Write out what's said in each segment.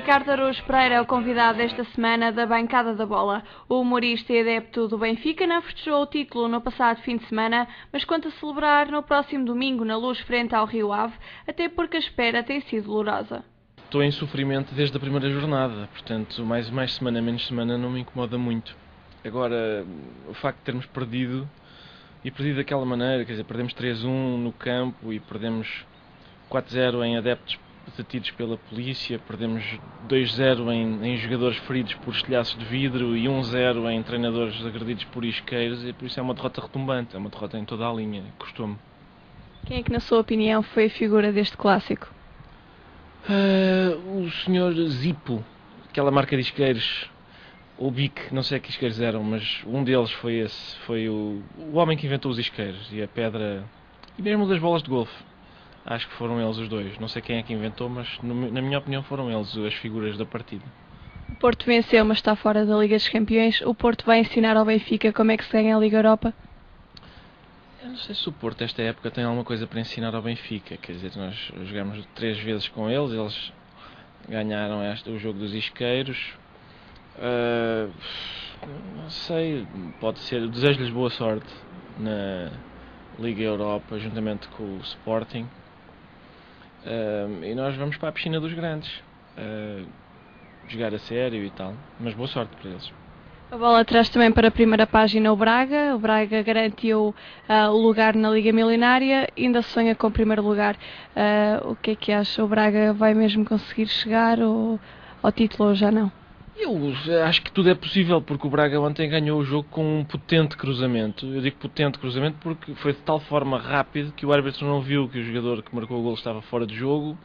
Ricardo Araújo Pereira é o convidado desta semana da Bancada da Bola. O humorista e adepto do Benfica não festejou o título no passado fim de semana, mas conta celebrar no próximo domingo na Luz frente ao Rio Ave, até porque a espera tem sido dolorosa. Estou em sofrimento desde a primeira jornada, portanto mais semana menos semana não me incomoda muito. Agora, o facto de termos perdido, e perdido daquela maneira, quer dizer, perdemos 3-1 no campo e perdemos 4-0 em adeptos detidos pela polícia, perdemos 2-0 em jogadores feridos por estilhaços de vidro e 1-0 em treinadores agredidos por isqueiros, e por isso é uma derrota retumbante, é uma derrota em toda a linha, custou-me. Quem é que, na sua opinião, foi a figura deste clássico? O senhor Zippo, aquela marca de isqueiros, ou Bic, não sei que isqueiros eram, mas um deles foi esse, foi o homem que inventou os isqueiros e a pedra, e mesmo das bolas de golfe. Acho que foram eles os dois. Não sei quem é que inventou, mas na minha opinião foram eles as figuras da partida. O Porto venceu, mas está fora da Liga dos Campeões. O Porto vai ensinar ao Benfica como é que se ganha a Liga Europa? Eu não sei se o Porto esta época tem alguma coisa para ensinar ao Benfica. Quer dizer, nós jogamos 3 vezes com eles ganharam o jogo dos isqueiros. Não sei, pode ser. Desejo-lhes boa sorte na Liga Europa, juntamente com o Sporting. E nós vamos para a piscina dos grandes, jogar a sério e tal, mas boa sorte para eles. A bola traz também para a primeira página o Braga garantiu o lugar na Liga Milionária, ainda sonha com o primeiro lugar. O que é que acha? O Braga vai mesmo conseguir chegar ao título ou já não? Eu acho que tudo é possível, porque o Braga ontem ganhou o jogo com um potente cruzamento. Eu digo potente cruzamento porque foi de tal forma rápido que o árbitro não viu que o jogador que marcou o golo estava fora de jogo,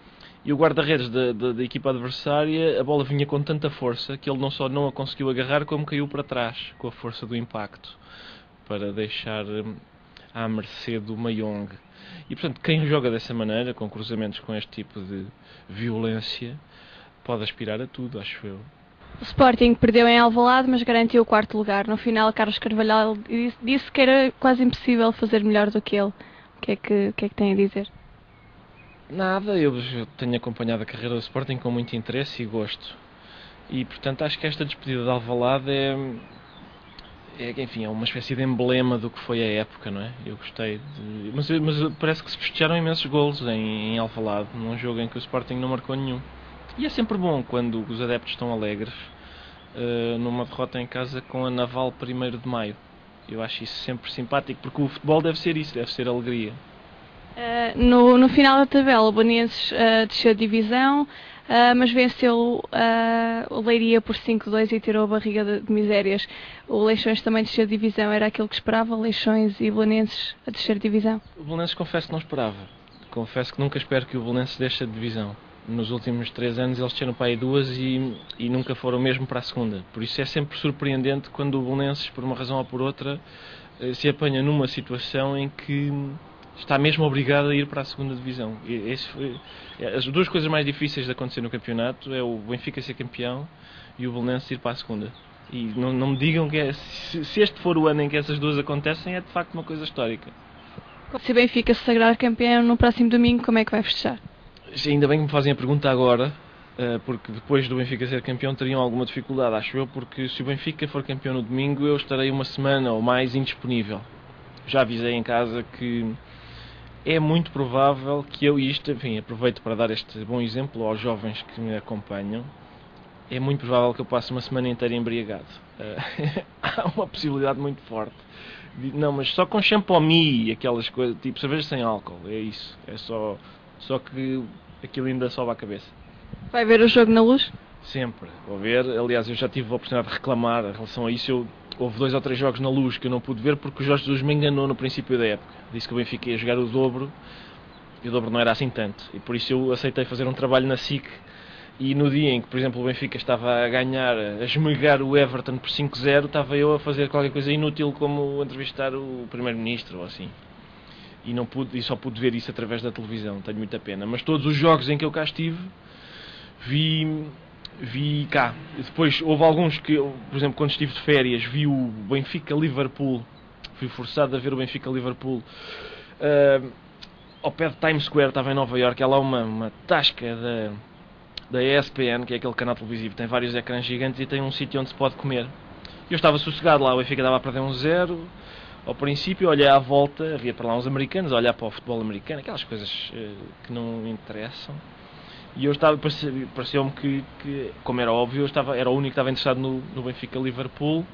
e o guarda-redes da equipa adversária, a bola vinha com tanta força que ele não só não a conseguiu agarrar, como caiu para trás com a força do impacto, para deixar à mercê do Mayong. E portanto, quem joga dessa maneira, com cruzamentos com este tipo de violência, pode aspirar a tudo, acho eu. O Sporting perdeu em Alvalade, mas garantiu o 4º lugar. No final, Carlos Carvalhal disse que era quase impossível fazer melhor do que ele. O que é que tem a dizer? Nada, eu tenho acompanhado a carreira do Sporting com muito interesse e gosto. E, portanto, acho que esta despedida de Alvalade enfim, é uma espécie de emblema do que foi a época, não é? Eu gostei de... Mas parece que se festejaram imensos golos em Alvalade, num jogo em que o Sporting não marcou nenhum. E é sempre bom quando os adeptos estão alegres numa derrota em casa com a Naval 1º de Maio. Eu acho isso sempre simpático, porque o futebol deve ser isso, deve ser alegria. No final da tabela, o Belenenses desceu de divisão, mas venceu o Leiria por 5-2 e tirou a barriga de misérias. O Leixões também desceu de divisão, era aquilo que esperava, Leixões e Belenenses a descer de divisão? O Belenenses confesso que não esperava. Confesso que nunca espero que o Belenenses deixe de divisão. Nos últimos 3 anos eles desceram para aí 2 e nunca foram mesmo para a segunda. Por isso é sempre surpreendente quando o Belenenses, por uma razão ou por outra, se apanha numa situação em que está mesmo obrigado a ir para a segunda divisão. As duas coisas mais difíceis de acontecer no campeonato é o Benfica ser campeão e o Belenenses ir para a segunda. E não me digam que se este for o ano em que essas duas acontecem, é de facto uma coisa histórica. Se o Benfica se sagrar campeão no próximo domingo, como é que vai festejar? Ainda bem que me fazem a pergunta agora, porque depois do Benfica ser campeão teriam alguma dificuldade, acho eu, porque se o Benfica for campeão no domingo eu estarei uma semana ou mais indisponível. Já avisei em casa que é muito provável que enfim, aproveito para dar este bom exemplo aos jovens que me acompanham, é muito provável que eu passe uma semana inteira embriagado. Há uma possibilidade muito forte. Não, mas só com champomi e aquelas coisas, tipo cerveja sem álcool, é isso, é só que aquilo ainda sobe à cabeça. Vai ver o jogo na Luz? Sempre, vou ver. Aliás, eu já tive a oportunidade de reclamar em relação a isso. Houve 2 ou 3 jogos na Luz que eu não pude ver porque o Jorge Jesus me enganou no princípio da época. Disse que o Benfica ia jogar o dobro e o dobro não era assim tanto. E por isso eu aceitei fazer um trabalho na SIC. E no dia em que, por exemplo, o Benfica estava a ganhar, a esmagar o Everton por 5-0, estava eu a fazer qualquer coisa inútil como entrevistar o Primeiro-Ministro ou assim. E só pude ver isso através da televisão, tenho muita pena. Mas todos os jogos em que eu cá estive, vi cá. E depois houve alguns que, por exemplo, quando estive de férias, vi o Benfica-Liverpool, fui forçado a ver o Benfica-Liverpool ao pé de Times Square, estava em Nova Iorque, há lá uma tasca da ESPN, que é aquele canal televisivo, tem vários ecrãs gigantes e tem um sítio onde se pode comer. Eu estava sossegado lá, o Benfica estava a perder 1-0. Ao princípio, olhei à volta, havia para lá uns americanos a olhar para o futebol americano, aquelas coisas que não interessam. E eu estava, pareceu-me que, como era óbvio, era o único que estava interessado no Benfica-Liverpool,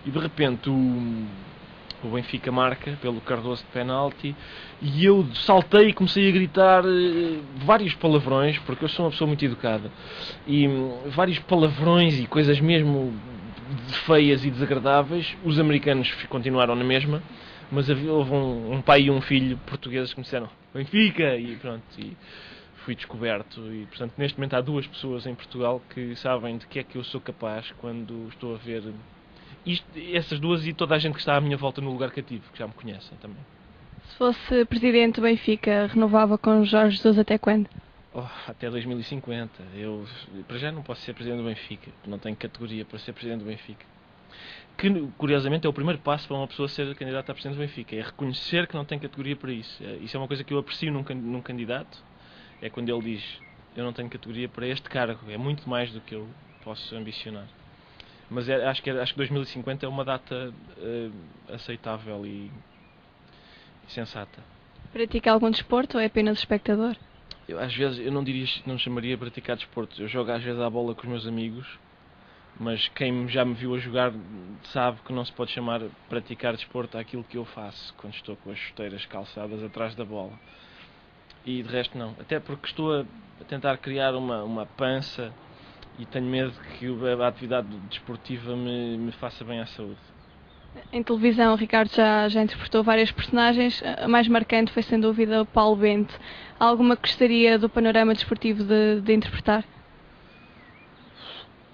e de repente o Benfica marca pelo Cardoso de penalti, e eu saltei e comecei a gritar vários palavrões, porque eu sou uma pessoa muito educada, e vários palavrões e coisas mesmo feias e desagradáveis. Os americanos continuaram na mesma, mas houve um pai e um filho portugueses que me disseram Benfica, e pronto, e fui descoberto. E portanto neste momento há 2 pessoas em Portugal que sabem de que é que eu sou capaz quando estou a ver isto, essas 2 e toda a gente que está à minha volta no lugar cativo, que já me conhecem também. Se fosse presidente do Benfica, renovava com Jorge Jesus até quando? Até 2050. Eu, para já, não posso ser presidente do Benfica, não tenho categoria para ser presidente do Benfica. Que, curiosamente, é o primeiro passo para uma pessoa ser candidata a presidente do Benfica, é reconhecer que não tem categoria para isso. Isso é uma coisa que eu aprecio num candidato, é quando ele diz, eu não tenho categoria para este cargo, é muito mais do que eu posso ambicionar. Mas acho que 2050 é uma data aceitável e sensata. Pratica algum desporto ou é apenas espectador? Às vezes, eu não chamaria praticar desporto. Eu jogo às vezes à bola com os meus amigos, mas quem já me viu a jogar sabe que não se pode chamar praticar desporto àquilo que eu faço quando estou com as chuteiras calçadas atrás da bola. E de resto não. Até porque estou a tentar criar uma pança e tenho medo que a atividade desportiva me faça bem à saúde. Em televisão, o Ricardo já interpretou várias personagens. A mais marcante foi, sem dúvida, o Paulo Bento. Há alguma que gostaria do panorama desportivo de interpretar?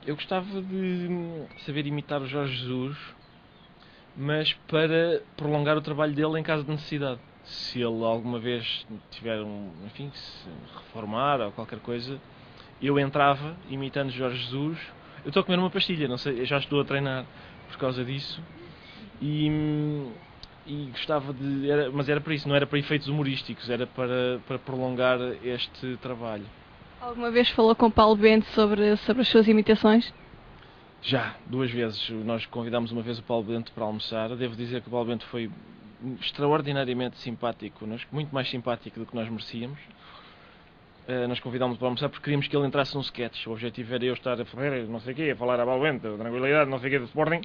Eu gostava de saber imitar o Jorge Jesus, mas para prolongar o trabalho dele em caso de necessidade. Se ele alguma vez tiver se reformar ou qualquer coisa, eu entrava imitando Jorge Jesus. Eu estou a comer uma pastilha, não sei, eu já estou a treinar por causa disso. E gostava mas era para isso, não era para efeitos humorísticos, era para prolongar este trabalho. Alguma vez falou com o Paulo Bento sobre as suas imitações? Já, 2 vezes. Nós convidámos uma vez o Paulo Bento para almoçar. Devo dizer que o Paulo Bento foi extraordinariamente simpático connosco, muito mais simpático do que nós merecíamos. Nós convidámos-o para almoçar porque queríamos que ele entrasse num sketch. O objetivo era eu estar a fazer não sei o quê, a falar a Paulo Bento, tranquilidade, não sei o quê, do Sporting.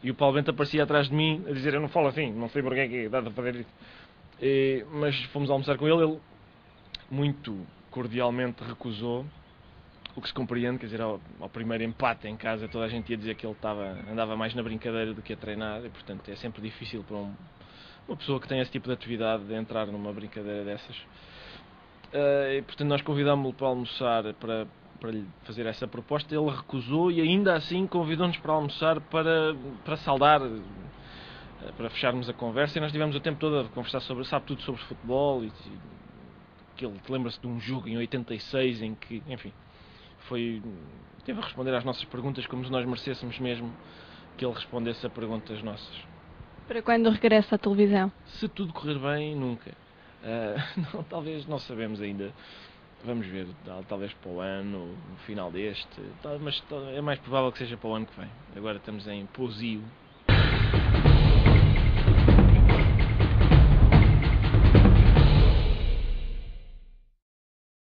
E o Paulo Bento aparecia atrás de mim a dizer, eu não falo assim, não sei porque é que dá de fazer isso. Mas fomos almoçar com ele muito cordialmente recusou, o que se compreende, quer dizer, ao primeiro empate em casa toda a gente ia dizer que ele andava mais na brincadeira do que a treinar, e portanto é sempre difícil para uma pessoa que tem esse tipo de atividade de entrar numa brincadeira dessas. E portanto nós convidámos-lo para almoçar para lhe fazer essa proposta, ele recusou e ainda assim convidou-nos para almoçar para saudar, para fecharmos a conversa, e nós tivemos o tempo todo a conversar sabe tudo sobre futebol, e que ele lembra-se de um jogo em 86 em que, enfim, teve a responder às nossas perguntas como se nós merecêssemos mesmo que ele respondesse a perguntas nossas. Para quando regressa à televisão? Se tudo correr bem, nunca. Não, talvez, não sabemos ainda. Vamos ver, talvez para o ano, no final deste, mas é mais provável que seja para o ano que vem. Agora estamos em pousio.